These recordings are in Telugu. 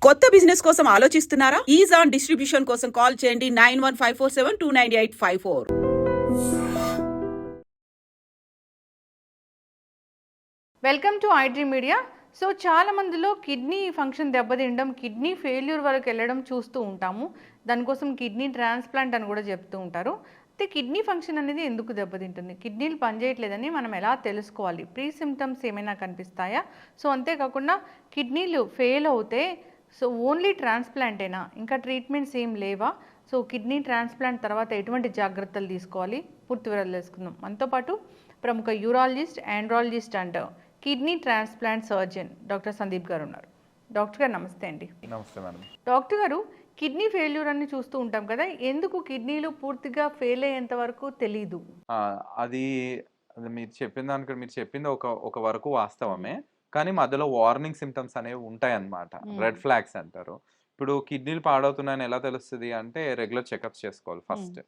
కొత్త బిజినెస్ కోసం ఆలోచిస్తున్నారా? ఈజ్ ఆన్ డిస్ట్రిబ్యూషన్ కోసం కాల్ చేయండి 9154729854. Welcome to iDream media. So చాలా మందిలో కిడ్నీ ఫంక్షన్ దెబ్బతినడం, కిడ్నీ ఫెయిల్యూర్ వరకు వెళ్ళడం చూస్తూ ఉంటాము. దానికోసం కిడ్నీ ట్రాన్స్ప్లాంట్ అని కూడా చెప్తూ ఉంటారు. అయితే కిడ్నీ ఫంక్షన్ అనేది ఎందుకు దెబ్బతింటుంది, కిడ్నీలు పనిచేయట్లేదని మనం ఎలా తెలుసుకోవాలి, ప్రీ సిమ్టమ్స్ ఏమైనా కనిపిస్తాయా? సో అంతేకాకుండా కిడ్నీలు ఫెయిల్ అవుతే సో ఓన్లీ ట్రాన్స్ప్లాంటేనా, ఇంకా ట్రీట్మెంట్స్ ఏం లేవా? సో కిడ్నీ ట్రాన్స్ప్లాంట్ తర్వాత ఎటువంటి జాగ్రత్తలు తీసుకోవాలి, పూర్తి వివరాలు తెలుసుకుందాం. మనతో పాటు ప్రముఖ urologist, andrologist and kidney transplant surgeon doctor Sandeep గారు ఉన్నారు. డాక్టర్ గారు నమస్తే అండి. నమస్తే మేడం. డాక్టర్ గారు, కిడ్నీ ఫెయిల్యూర్ అని చూస్తూ ఉంటాం కదా, ఎందుకు కిడ్నీలు పూర్తిగా ఫెయిల్ అయ్యేంత వరకు తెలీదు? అది మీరు చెప్పిన దానికి మీరు చెప్పింది ఒక వరకు వాస్తవమే, కానీ మధ్యలో వార్నింగ్ సిమ్టమ్స్ అనేవి ఉంటాయన్నమాట. రెడ్ ఫ్లాగ్స్ అంటారు. ఇప్పుడు కిడ్నీలు పాడవుతున్నాయని ఎలా తెలుస్తుంది అంటే రెగ్యులర్ చెకప్స్ చేసుకోవాలి ఫస్ట్.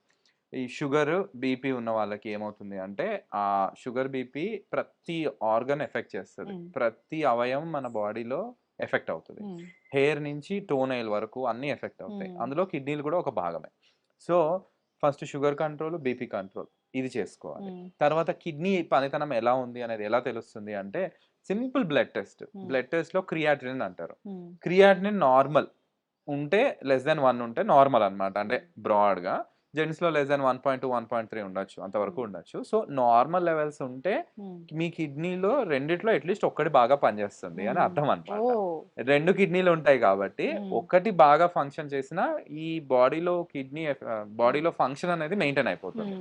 ఈ షుగర్ బీపీ ఉన్న వాళ్ళకి ఏమవుతుంది అంటే ఆ షుగర్ బీపీ ప్రతి ఆర్గన్ ఎఫెక్ట్ చేస్తుంది, ప్రతి అవయవం మన బాడీలో ఎఫెక్ట్ అవుతుంది. హెయిర్ నుంచి టోనైల్ వరకు అన్ని ఎఫెక్ట్ అవుతాయి, అందులో కిడ్నీలు కూడా ఒక భాగమే. So first sugar control, BP control ఇది చేసుకోవాలి. తర్వాత కిడ్నీ పనితనం ఎలా ఉంది అనేది ఎలా తెలుస్తుంది అంటే simple blood test. Blood test లో క్రియాటినిన్ అంటారు. క్రియాటినిన్ నార్మల్ ఉంటే (1) ఉంటే నార్మల్ అనమాట, అంటే బ్రాడ్ గా. జెంట్స్ లో (1.2, 1.3) ఉండొచ్చు, అంతవరకు ఉండొచ్చు. సో నార్మల్ లెవెల్స్ ఉంటే మీ కిడ్నీలో రెండిట్లో అట్లీస్ట్ ఒక్కటి బాగా పనిచేస్తుంది అని అర్థం అనమాట. 2 కిడ్నీలు ఉంటాయి కాబట్టి ఒకటి బాగా ఫంక్షన్ చేసినా ఈ బాడీలో ఫంక్షన్ అనేది మెయింటైన్ అయిపోతుంది.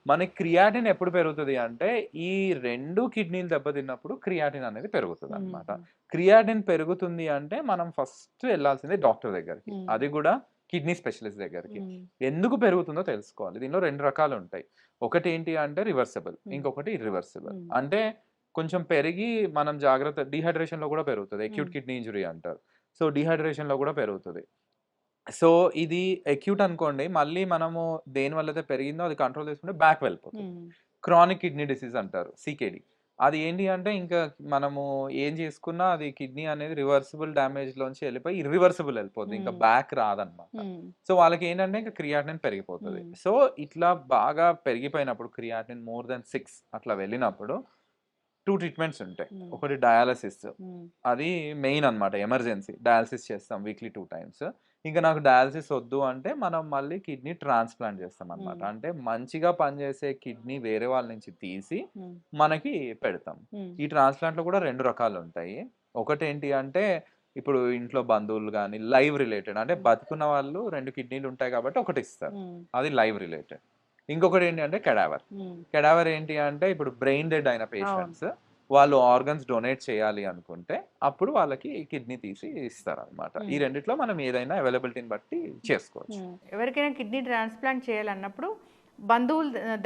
మనకి క్రియాటిన్ ఎప్పుడు పెరుగుతుంది అంటే ఈ 2 కిడ్నీలు దెబ్బతిన్నప్పుడు క్రియాటిన్ అనేది పెరుగుతుంది అనమాట. క్రియాటిన్ పెరుగుతుంది అంటే మనం ఫస్ట్ వెళ్ళాల్సింది డాక్టర్ దగ్గరికి, అది కూడా కిడ్నీ స్పెషలిస్ట్ దగ్గరికి. ఎందుకు పెరుగుతుందో తెలుసుకోవాలి. దీనిలో 2 రకాలు ఉంటాయి. ఒకటి ఏంటి అంటే రివర్సిబుల్, ఇంకొకటి ఇర్రివర్సిబుల్. అంటే కొంచెం పెరిగి మనం జాగ్రత్త, డీహైడ్రేషన్ లో కూడా పెరుగుతుంది, అక్యూట్ కిడ్నీ ఇంజురీ అంటారు. సో డీహైడ్రేషన్ లో కూడా పెరుగుతుంది. సో ఇది అక్యూట్ అనుకోండి, మళ్ళీ మనము దేని వల్ల అయితే పెరిగిందో అది కంట్రోల్ చేసుకుంటే బ్యాక్ వెళ్ళిపోతుంది. క్రానిక్ కిడ్నీ డిసీజ్ అంటారు, సికేడి. అది ఏంటి అంటే ఇంకా మనము ఏం చేసుకున్నా అది కిడ్నీ అనేది రివర్సిబుల్ డ్యామేజ్ లోంచి వెళ్ళిపోయి ఇర్రివర్సిబుల్ వెళ్ళిపోతుంది, ఇంకా బ్యాక్ రాదనమాట. సో వాళ్ళకి ఏంటంటే ఇంకా క్రియాటినిన్ పెరిగిపోతుంది. సో ఇట్లా బాగా పెరిగిపోయినప్పుడు క్రియాటినిన్ మోర్ దెన్ 6 అట్లా వెళ్ళినప్పుడు 2 ట్రీట్మెంట్స్ ఉంటాయి. ఒకటి డయాలసిస్, అది మెయిన్ అనమాట, ఎమర్జెన్సీ డయాలసిస్ చేస్తాం వీక్లీ 2 టైమ్స్. ఇంకా నాకు డయాలసిస్ వద్దు అంటే మనం మళ్ళీ కిడ్నీ ట్రాన్స్ప్లాంట్ చేస్తాం అనమాట. అంటే మంచిగా పనిచేసే కిడ్నీ వేరే వాళ్ళ నుంచి తీసి మనకి పెడతాం. ఈ ట్రాన్స్ప్లాంట్ లో కూడా 2 రకాలు ఉంటాయి. ఒకటి ఏంటి అంటే ఇప్పుడు ఇంట్లో బంధువులు కానీ లైవ్ రిలేటెడ్, అంటే బతుకున్న వాళ్ళు 2 కిడ్నీలు ఉంటాయి కాబట్టి ఒకటి ఇస్తారు, అది లైవ్ రిలేటెడ్. ఇంకొకటి ఏంటి అంటే కెడావర్. కెడావర్ ఏంటి అంటే ఇప్పుడు బ్రెయిన్ డెడ్ అయిన పేషెంట్స్ వాళ్ళు ఆర్గన్స్ డొనేట్ చేయాలి అనుకుంటే అప్పుడు వాళ్ళకి కిడ్నీ తీసి ఇస్తారు అనమాట. ఈ రెండిట్లో మనం ఏదైనా అవైలబిలిటీని బట్టి చేసుకోవచ్చు. ఎవరికైనా కిడ్నీ ట్రాన్స్ప్లాంట్ చేయాలన్నప్పుడు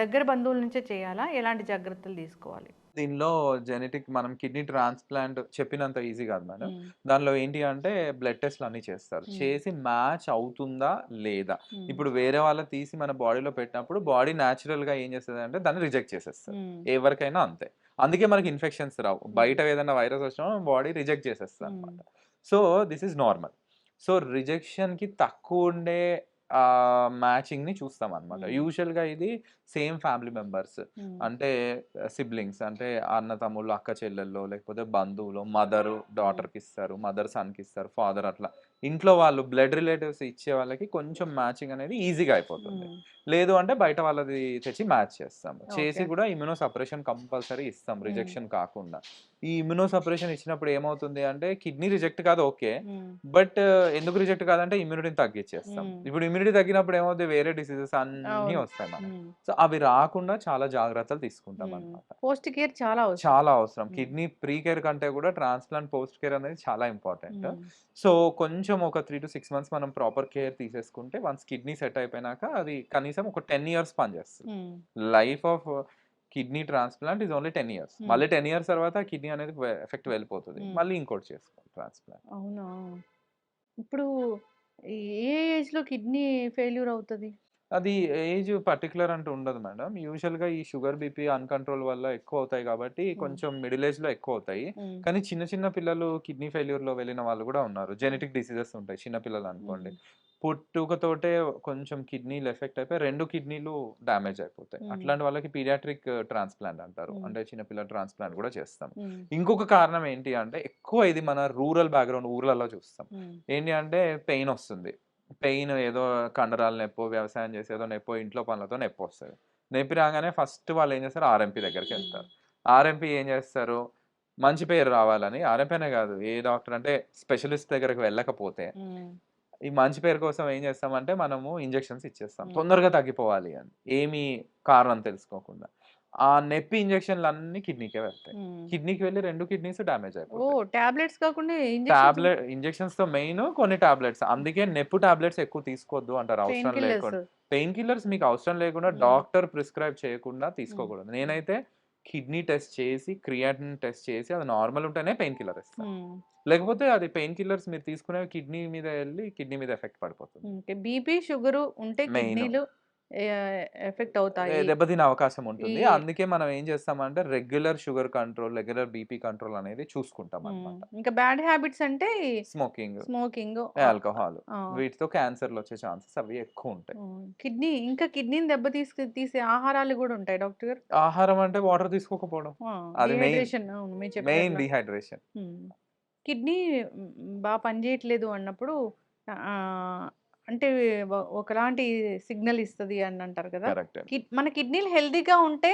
దగ్గర బంధువుల నుంచే చేయాలా, ఎలాంటి జాగ్రత్తలు తీసుకోవాలి? దీనిలో జెనెటిక్, మనం కిడ్నీ ట్రాన్స్ప్లాంట్ చెప్పినంత ఈజీ కాదు మేడం. దానిలో ఏంటి అంటే బ్లడ్ టెస్ట్లు అన్ని చేస్తారు, చేసి మ్యాచ్ అవుతుందా లేదా. ఇప్పుడు వేరే వాళ్ళ తీసి మన బాడీలో పెట్టినప్పుడు బాడీ న్యాచురల్ గా ఏం చేస్తుంది అంటే దాన్ని రిజెక్ట్ చేసేస్తారు, ఎవరికైనా అంతే. అందుకే మనకి ఇన్ఫెక్షన్స్ రావు, బయట ఏదైనా వైరస్ వచ్చినా బాడీ రిజెక్ట్ చేసేస్తుంది అనమాట. So this is normal. So rejection కి తక్కువ ఉండే మ్యాచింగ్ ని చూస్తాం అనమాట. యూజువల్ గా ఇది సేమ్ ఫ్యామిలీ మెంబర్స్, అంటే సిబ్లింగ్స్, అంటే అన్న తమ్ముళ్ళు, అక్క చెల్లెల్లో, లేకపోతే బంధువులు, మదర్ డాటర్ కి ఇస్తారు, మదర్ సన్ కి ఇస్తారు, ఫాదర్ అట్లా ఇంట్లో వాళ్ళు బ్లడ్ రిలేటివ్స్ ఇచ్చే వాళ్ళకి కొంచెం మ్యాచింగ్ అనేది ఈజీగా అయిపోతుంది. లేదు అంటే బయట వాళ్ళది తెచ్చి మ్యాచ్ చేస్తాం, చేసి కూడా ఇమ్యూనో సపరేషన్ కంపల్సరీ ఇస్తాం రిజెక్షన్ కాకుండా. ఈ ఇమ్యూనో సపరేషన్ ఇచ్చినప్పుడు ఏమవుతుంది అంటే కిడ్నీ రిజెక్ట్ కాదు ఓకే, బట్ ఎందుకు రిజెక్ట్ కాదంటే ఇమ్యూనిటీని తగ్గించేస్తాం. ఇప్పుడు ఇమ్యూనిటీ తగ్గినప్పుడు ఏమవుతుంది, వేరే డిసీజెస్ అన్ని వస్తాయి మనకి. సో అవి రాకుండా చాలా జాగ్రత్తలు తీసుకుంటాం అన్నమాట. పోస్ట్ కేర్ చాలా అవసరం. కిడ్నీ ప్రీ కేర్ కంటే కూడా ట్రాన్స్ప్లాంట్ పోస్ట్ కేర్ అనేది చాలా ఇంపార్టెంట్. సో కొంచెం ఒక 3 to 6 months మనం ప్రాపర్ కేర్ తీసేసుకుంటే వన్స్ కిడ్నీ సెట్ అయిపోయినాక అది కనీసం ఒక 10 years పనిచేస్తుంది. Life of kidney transplant is only 10 years. మళ్ళీ 10 years తర్వాత కిడ్నీ అనేది ఎఫెక్ట్ వెళ్ళిపోతుంది, మళ్ళీ ఇంకోటి చేసుకోవాలి ట్రాన్స్ప్లాంట్. అవునా? ఇప్పుడు ఏ ఏజ్ లో కిడ్నీ ఫెయిల్యూర్ అవుతుంది? అది ఏజ్ పర్టిక్యులర్ అంటూ ఉండదు మేడం. యూజువల్‌గా ఈ షుగర్, బీపీ అన్‌కంట్రోల్ వల్ల ఎక్కువ అవుతాయి కాబట్టి కొంచెం మిడిల్ ఏజ్‌లో ఎక్కువ అవుతాయి. కానీ చిన్న చిన్న పిల్లలు కిడ్నీ ఫెయిల్యూర్‌లో వెళ్ళిన వాళ్ళు కూడా ఉన్నారు. జెనెటిక్ డిసీజెస్ ఉంటాయి చిన్న పిల్లలు అనుకోండి. పుట్టుకతోటే కొంచెం కిడ్నీలు ఎఫెక్ట్ అయిపోయి 2 కిడ్నీలు డ్యామేజ్ అయిపోతాయి. అట్లాంటి వాళ్ళకి పీడియాట్రిక్ ట్రాన్స్‌ప్లాంట్ అంటారు. అంటే చిన్న పిల్లల ట్రాన్స్‌ప్లాంట్ కూడా చేస్తాం. ఇంకొక కారణం ఏంటి అంటే ఎక్కువ ఇది మన రూరల్ బ్యాక్‌గ్రౌండ్ ఊర్లలో చూస్తాం. ఏంటి అంటే పెయిన్ వస్తుంది. పెయిన్ ఏదో కండరాల నొప్పో, వ్యవసాయం చేసి ఏదో నొప్పో, ఇంట్లో పనులతో నొప్పొస్తది. నొప్పి రాగానే ఫస్ట్ వాళ్ళు ఏం చేస్తారు ఆర్ఎంపీ దగ్గరికెళ్తారు. ఆర్ఎంపీ ఏం చేస్తారు, మంచి పేరు రావాలని ఆర్ఎంపీ అనే కాదు ఏ డాక్టర్ అంటే స్పెషలిస్ట్ దగ్గరికి వెళ్ళకపోతే ఈ మంచి పేరు కోసం ఏం చేస్తామంటే మనము ఇంజెక్షన్స్ ఇచ్చేస్తాం. తొందరగా తగ్గిపోవాలి అని. ఏమి కారణం తెలుసుకోకుండా. ఆ నొప్పి ఇంజెక్షన్‌లన్నీ కిడ్నీకే వెళ్తాయి. కిడ్నీకి వెళ్లి 2 కిడ్నీస్ డ్యామేజ్ అయిపోతాయి. ఓహ్! టాబ్లెట్స్ కాకుండా ఇంజెక్షన్స్, ఇంజెక్షన్స్‌తో మెయిన్ కొన్ని టాబ్లెట్స్. అందుకే నొప్పి టాబ్లెట్స్ ఎక్కువ తీసుకోవద్దు అంటారు పెయిన్ అవసరం కిల్లర్స్. లేకుండా. పెయిన్ కిల్లర్స్ మీకు అవసరం లేకుండా డాక్టర్ ప్రిస్క్రైబ్ చేయకుండా తీసుకోకూడదు. నేనైతే కిడ్నీ టెస్ట్ చేసి, క్రియాటినిన్ టెస్ట్ చేసి అది నార్మల్ ఉంటేనే పెయిన్ కిల్లర్ ఇస్తాను. లేకపోతే అది పెయిన్ కిల్లర్స్ మీరు తీసుకునేవి కిడ్నీ మీద ఎళ్లి కిడ్నీ మీద ఎఫెక్ట్ పడిపోతుంది. ఓకే. బీపీ, షుగరు ఉంటే మెయిన్. కిడ్నీలు ఎఫెక్ట్ అవుతాయి. దెబ్బతినే అవకాశం ఈ ఉంటుంది. అందుకే మనం ఏం చేస్తామంటే regular sugar control, regular BP control అనేది చూసుకుంటామన్నమాట. ఇంకా బ్యాడ్ హ్యాబిట్స్ అంటే స్మోకింగ్, స్మోకింగ్, ఆల్కహాల్ వీటితో క్యాన్సర్‌లు వచ్చే ఛాన్సెస్ అవి ఎక్కువుంటాయి. కిడ్నీని దెబ్బ తీసే ఆహారాలు గూడా ఉంటాయి డాక్టర్ గారు? ఆహారం అంటే వాటర్ తీసుకోకపోవడం. అది మెయిన్. డీహైడ్రేషన్. అవును. మీరు మెయిన్ చెప్పినట్లు. డీహైడ్రేషన్. కిడ్నీ బా పనిచేయట్లేదు అన్నప్పుడు ఆహ్, అంటే ఒకలాంటి సిగ్నల్ ఇస్తది అని అంటారు కదా! కరెక్ట్. మన కిడ్నీలు హెల్తీగా ఉంటే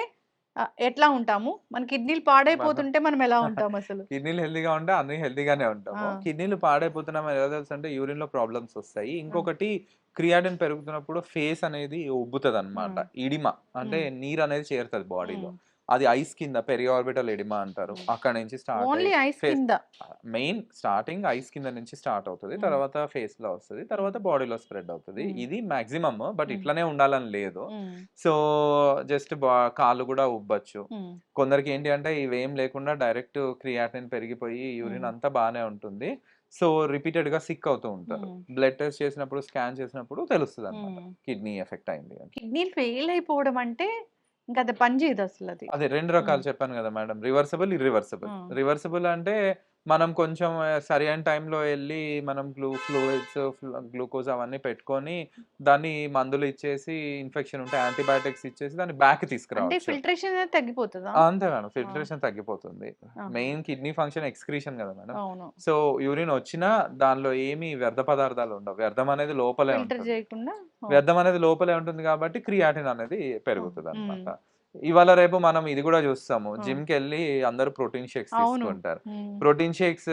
ఎట్లా ఉంటాము? మన కిడ్నీలు పాడైపోతుంటే మనం ఎలా ఉంటాం అసలు? కిడ్నీలు హెల్తీగా ఉంటే అన్ని హెల్తీగానే ఉంటాము. ఆ! కిడ్నీలు పాడైపోతున్నామని ఎలా తెలుసంటే యూరిన్‌లో ప్రాబ్లమ్స్ వస్తాయి. ఇంకొకటి క్రియాటిన్ పెరుగుతున్నప్పుడు ఫేస్ అనేది ఉబ్బుతదన్నమాట. ఎడిమా అంటే నీరు అనేది చేరుతది బాడీలో. అది ఐస్ కింద పెరిఆర్బిటల్ ఎడిమా అంటారు. అక్కడి నుంచి స్టార్ట్ ఓన్లీ అయ్యి ఐస్ ఫేస్ కింద. మెయిన్ స్టార్టింగ్ ఐస్ కింద నుంచి స్టార్ట్ అవుతది. తర్వాత ఫేస్‌లో వస్తది. తర్వాత బాడీలో స్ప్రెడ్ అవుతది. ఇది మాక్సిమమ్ బట్ ఇట్లనే ఉండాలని లేదు. సో, జస్ట్ కాళ్ళు గూడా ఉబ్బొచ్చు. కొందరికి ఏంటి అంటే ఇవేం లేకుండా డైరెక్ట్ క్రియాటినిన్ పెరిగిపోయి యూరిన్ అంతా బానే ఉంటుంది. సో, రిపీటెడ్‌గా సిక్ అవుతూ ఉంటారు. బ్లడ్ టెస్ట్ చేసినప్పుడు, స్కాన్ చేసినప్పుడు తెలుస్తదన్నమాట. కిడ్నీ ఎఫెక్ట్ అయింది అని. కిడ్నీలు ఫెయిల్ అయిపోవడం అంటే ఇంక అది పని చేయదు అసలది. అదే 2 రకాలు చెప్పాను గదా మేడం. Reversible, irreversible. రివర్సిబుల్ అంటే మనం కొంచెం సరైన టైంలో ఎళ్లి మనం ఫ్లూయిడ్స్, గ్లూకోజ్ అవన్నీ పెట్టుకొని దాన్ని మందులు ఇచ్చేసి ఇన్ఫెక్షన్ ఉంటే యాంటీబయాటిక్స్ ఇచ్చేసి దాన్ని బ్యాక్‌కి అంటే తీసుకురావచ్చు. ఫిల్ట్రేషన్ అనేది తగ్గిపోతదా? అంతే మేడం. ఆ! ఫిల్ట్రేషన్ తగ్గిపోతుంది. ఆహా! మెయిన్ కిడ్నీ ఫంక్షన్ ఎక్స్‌క్రీషన్ గదా మేడం. అవును. సో, యూరిన్ వచ్చినా దానిలో ఏమి వ్యర్థ పదార్థాలు ఉండవు. వ్యర్థం అనేది లోపలే ఫిల్టర్ ఉంటుంది. చేయకుండా. వ్యర్థం అనేది లోపలే ఉంటుంది కాబట్టి క్రియాటిన్ అనేది పెరుగుతదన్నమాట. హ్మ్. ఇవాళ రేపు మనం ఇది గూడా జూస్తాము. ఆ! జిమ్‌కెళ్ళి అందరూ ప్రోటీన్ షేక్స్ అవును. తీసుకుంటారు. హ్మ్. ప్రోటీన్ షేక్స్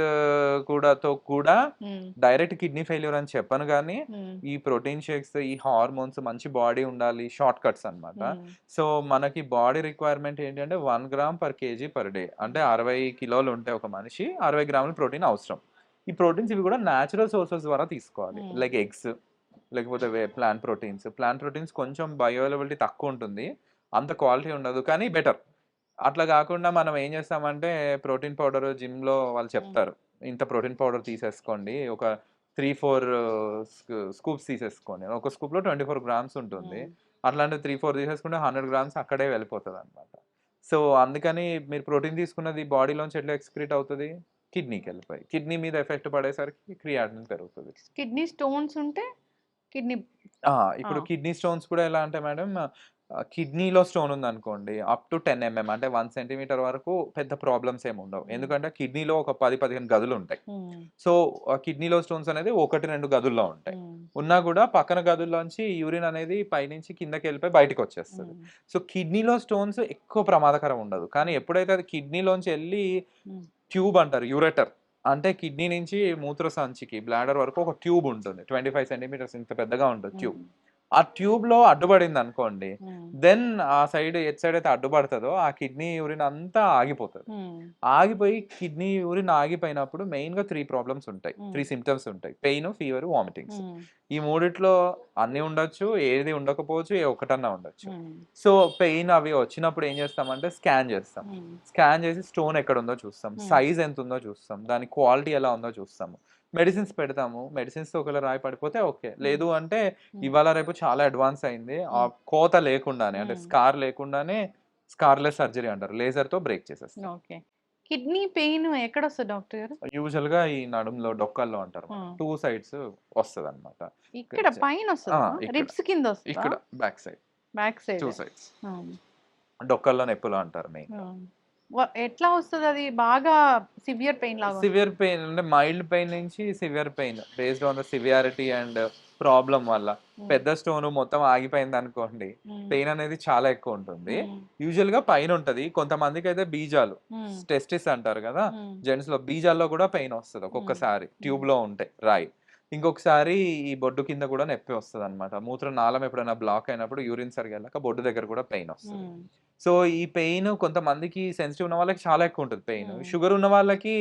కూడా హ్మ్. డైరెక్ట్ కిడ్నీ ఫెయిల్యూర్ అని చెప్పను గానీ, హ్మ్. ఈ ప్రోటీన్ షేక్స్, ఈ హార్మోన్స్ మంచి బాడీ ఉండాలి. షార్ట్ కట్స్ అన్నమాట. హ్మ్. సో, మనకి బాడీ రిక్వైర్మెంట్ ఏంటంటే 1 gram per KG per day. అంటే 60 కిలోలు ఉంటే ఒక మనిషి 60 గ్రాముల ప్రోటీన్ అవసరం. ఈ ప్రోటీన్స్ ఇవి గూడా నేచురల్ సోర్సెస్ ద్వారా తీసుకోవాలి. లైక్ ఎగ్స్ లేకపోతే ప్లాంట్ ప్రోటీన్స్. ప్లాంట్ ప్రోటీన్స్ కొంచెం బయో అవైలబిలిటీ తక్కువుంటుంది. అంత క్వాలిటీ ఉండదు. కానీ బెటర్. అట్లా గాకుండా మనం ఏం చేస్తామంటే ప్రోటీన్ పౌడర్ జిమ్‌లో వాళ్ళు చెప్తారు. ఇంత ప్రోటీన్ పౌడర్ తీసేసుకోండి. ఒక 3, 4 స్కూప్స్ తీసేసుకోండి. ఒక స్కూప్‌లో 24 గ్రామ్స్ ఉంటుంది. అట్లాంటివి 3, 4 తీసేసుకుంటే 100 గ్రామ్స్ అక్కడే వెళ్ళిపోతదన్నమాట. సో, అందుకని మీరు ప్రోటీన్ తీసుకున్నది బాడీలోంచి ఎట్లా ఎక్స్‌క్రీట్ అవుతది? కిడ్నీకెళ్ళిపోయి. కిడ్నీ మీద ఎఫెక్ట్ పడేసరికి క్రియాటినిన్ పెరుగుతది. కిడ్నీ స్టోన్స్ ఉంటే కిడ్నీ. ఆ! ఆ! ఇప్పుడు కిడ్నీ స్టోన్స్ కూడా ఎలా అంటే మేడం కిడ్నీలో స్టోన్ ఉందనుకోండి అప్ టు 10 అంటే 1 సెంటీమీటర్ వరకు పెద్ద ప్రాబ్లమ్స్ ఏమి ఉండవు. ఎందుకంటే కిడ్నీలో ఒక 10, 15 గదులుంటాయి. సో, కిడ్నీలో స్టోన్స్ అనేది 1, 2 గదుల్లో ఉంటాయి. ఉన్నా గూడా పక్కన గదుల్లోంచి యూరిన్ అనేది పైనుంచి కిందకెళ్ళిపోయి బయటికొచ్చేస్తది. సో, కిడ్నీలో స్టోన్స్ ఎక్కువ ప్రమాదకరం ఉండదు. కానీ ఎప్పుడైతే అది కిడ్నీలోంచి ఎళ్లి ట్యూబ్ అంటారు యూరెటర్. అంటే కిడ్నీ నుంచి మూత్ర సంచికి బ్లాడర్ వరకు ఒక ట్యూబ్ ఉంటుంది. 25 సెంటీమీటర్స్ ఇంత పెద్దగా ఉంటది ట్యూబ్. ఆ ట్యూబ్‌లో అడ్డుపడిందనుకోండి, దెన్ ఆ సైడ్ ఎటు సైడ్ అయితే అడ్డుపడతదో ఆ కిడ్నీ యూరిన్ అంతా ఆగిపోతది. ఆగిపోయి కిడ్నీ యూరిన్ ఆగిపోయినప్పుడు మెయిన్‌గా 3 ప్రాబ్లమ్స్ ఉంటాయి. 3 సింప్టమ్స్ ఉంటాయి. Pain, fever, vomitings. ఈ మూడిట్లో అన్నీ ఉండొచ్చు. ఏది ఉండకపోవచ్చు. ఏ ఒక్కటన్నా ఉండొచ్చు. సో, పెయిన్ అవి వచ్చినప్పుడు ఏం చేస్తామంటే స్కాన్ చేస్తాం. స్కాన్ చేసి స్టోన్ ఎక్కడుందో చూస్తాం. సైజ్ ఎంతుందో చూస్తాం. దాని క్వాలిటీ ఎలా ఉందో చూస్తాము. మెడిసిన్స్ పెడతాము. మెడిసిన్స్ ఒకవేళ రాయి పడిపోతే ఓకే. లేదు అంటే ఇవాళ రేపు చాలా అడ్వాన్స్ అయింది. ఆ కోత లేకుండానే అంటే స్కార్ లేకుండానే స్కార్లెస్ సర్జరీ అంటారు. లేజర్‌తో బ్రేక్ చేసేస్తారు. ఓకే. కిడ్నీ పెయిన్ ఎక్కడొస్తది డాక్టర్ గారు? యూజువల్‌గా ఈ నడుములో, డొక్కల్లో అంటారు. ఆ! 2 సైడ్స్ వస్తదన్నమాట. ఇక్కడ పైన ఆ! వస్తదా? ఇక్కడ. రిబ్స్ కింద వస్తదా? ఇక్కడ back side back side. 2 sides. ఆ! డొక్కల్లో నొప్పులు అంటారు మెయిన్‌గా. ఆ! ఎట్లా వస్తది అది? బాగా సివియర్ పెయిన్ లాగా వస్తదా? సివియర్ పెయిన్ అంటే మైల్డ్ పెయిన్ నుంచి severe pain based on the severity and problem వల్ల. పెద్ద స్టోన్ మొత్తం ఆగిపోయింది అనుకోండి, పెయిన్ అనేది చాలా ఎక్కువ ఉంటుంది. యూజువల్ గా పైన ఉంటది. కొంతమందికి అయితే బీజాలు టెస్టిస్ అంటారు కదా, జెంట్స్ లో బీజాల్లో కూడా పెయిన్ వస్తుంది ఒక్కొక్కసారి, ట్యూబ్ లో ఉంటాయి రాయి. ఇంకొకసారి ఈ బొడ్డు కింద కూడా నొప్పి వస్తుంది అనమాట. మూత్ర నాళం ఎప్పుడైనా బ్లాక్ అయినప్పుడు యూరిన్ సరిగా వెళ్ళక బొడ్డు దగ్గర కూడా పెయిన్ వస్తుంది. సో ఈ పెయిన్ కొంతమందికి సెన్సిటివ్ ఉన్న వాళ్ళకి చాలా ఎక్కువ ఉంటుంది పెయిన్. షుగర్ ఉన్న వాళ్ళకి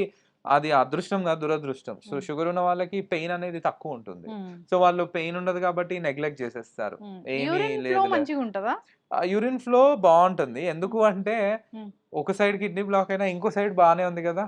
అది అదృష్టం కాదు, దురదృష్టం. సో షుగర్ ఉన్న వాళ్ళకి పెయిన్ అనేది తక్కువ ఉంటుంది. సో వాళ్ళు పెయిన్ ఉండదు కాబట్టి నెగ్లెక్ట్ చేసేస్తారు. ఏమీ యూరిన్ ఫ్లో లేదు. మంచిగా ఉంటదా? యూరిన్ ఫ్లో బాగుంటుంది. ఎందుకు అంటే ఒక సైడ్ కిడ్నీ బ్లాక్ అయినా ఇంకో సైడ్ బాగానే ఉంది కదా.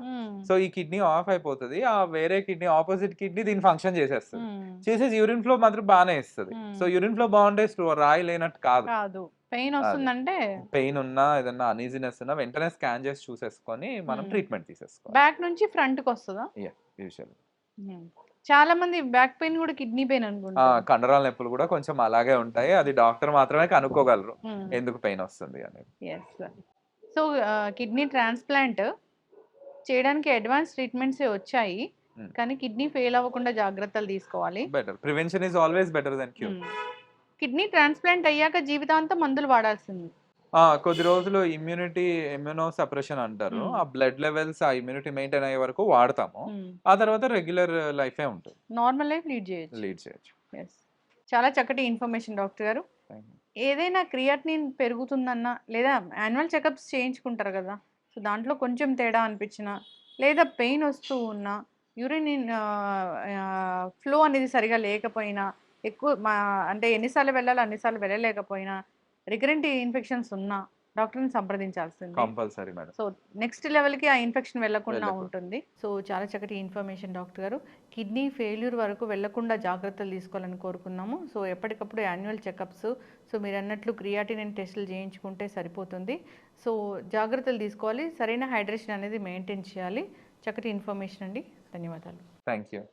సో ఈ కిడ్నీ ఆఫ్ అయిపోతుంది, ఆ వేరే కిడ్నీ ఆపోజిట్ కిడ్నీ దీన్ని ఫంక్షన్ చేసేస్తుంది. చేసేసి యూరిన్ ఫ్లో మాత్రం బాగానే ఇస్తుంది. సో యూరిన్ ఫ్లో బాగుంటే రాయి లేనట్టు కాదు. కాదు. పెయిన్ వస్తుందంటే పెయిన్ ఉన్నా ఏదన్నా అనీజినెస్ ఉన్నా వెంటనే స్కాన్ చేసి చూసేసుకొని మనం ట్రీట్మెంట్ తీసేసుకోవాలి. బ్యాక్ నుంచి ఫ్రంట్ కి వస్తుందా? యూజువల్ చాలా మంది బ్యాక్ పెయిన్ కూడా కిడ్నీ పెయిన్ అనుకుంటారు. కండరాల నొప్పులు కూడా కొంచెం అలాగే ఉంటాయి. అది డాక్టర్ మాత్రమే కనుక్కోగలరు ఎందుకు పెయిన్ వస్తుంది అనేది. సో కిడ్నీ ట్రాన్స్ప్లాంట్ చేయడానికి అడ్వాన్స్ ట్రీట్మెంట్స్ వచ్చాయి, కానీ కిడ్నీ ఫెయిల్ అవ్వకుండా జాగ్రత్తలు తీసుకోవాలి. Better prevention is always better than cure. Kidney transplant అయ్యాక జీవితాంతం మందులు వాడాల్సింది. కొద్ది రోజులు ఇమ్యూనో సప్రెషన్ అంటారు. ఆ బ్లడ్ లెవెల్స్ ఆ ఇమ్యూనిటీ మెయింటైన్ అయ్యే వరకు వాడతాము. ఆ తర్వాత రెగ్యులర్ లైఫే ఉంటుంది, నార్మల్ లైఫ్ లీడ్ చేయొచ్చు. చాలా చక్కటి ఇన్ఫర్మేషన్ డాక్టర్ గారు. ఏదైనా క్రియాటినిన్ పెరుగుతుందన్నా లేదా యాన్యువల్ చెకప్స్ చేయించుకుంటారు కదా, సో దాంట్లో కొంచెం తేడా అనిపించినా లేదా పెయిన్ వస్తూ ఉన్నా, యూరిన్ ఫ్లో అనేది సరిగా లేకపోయినా, ఎక్కువ అంటే ఎన్నిసార్లు వెళ్ళాలి అన్నిసార్లు వెళ్ళలేకపోయినా, రికరెంట్ ఇన్ఫెక్షన్స్ ఉన్నా డాక్టర్ని సంప్రదించాల్సింది కంపల్సరీ మేడం. సో నెక్స్ట్ లెవెల్కి ఆ ఇన్ఫెక్షన్ వెళ్ళకుండా ఉంటుంది. సో చాలా చక్కటి ఇన్ఫర్మేషన్ డాక్టర్ గారు. కిడ్నీ ఫెయిల్యూర్ వరకు వెళ్లకుండా జాగ్రత్తలు తీసుకోవాలని కోరుకున్నాము. సో ఎప్పటికప్పుడు యాన్యువల్ చెకప్స్, సో మీరు అన్నట్లు క్రియాటినిన్ టెస్టులు చేయించుకుంటే సరిపోతుంది. సో జాగ్రత్తలు తీసుకోవాలి, సరైన హైడ్రేషన్ అనేది మెయింటైన్ చేయాలి. చక్కటి ఇన్ఫర్మేషన్ అండి, ధన్యవాదాలు. Thank you.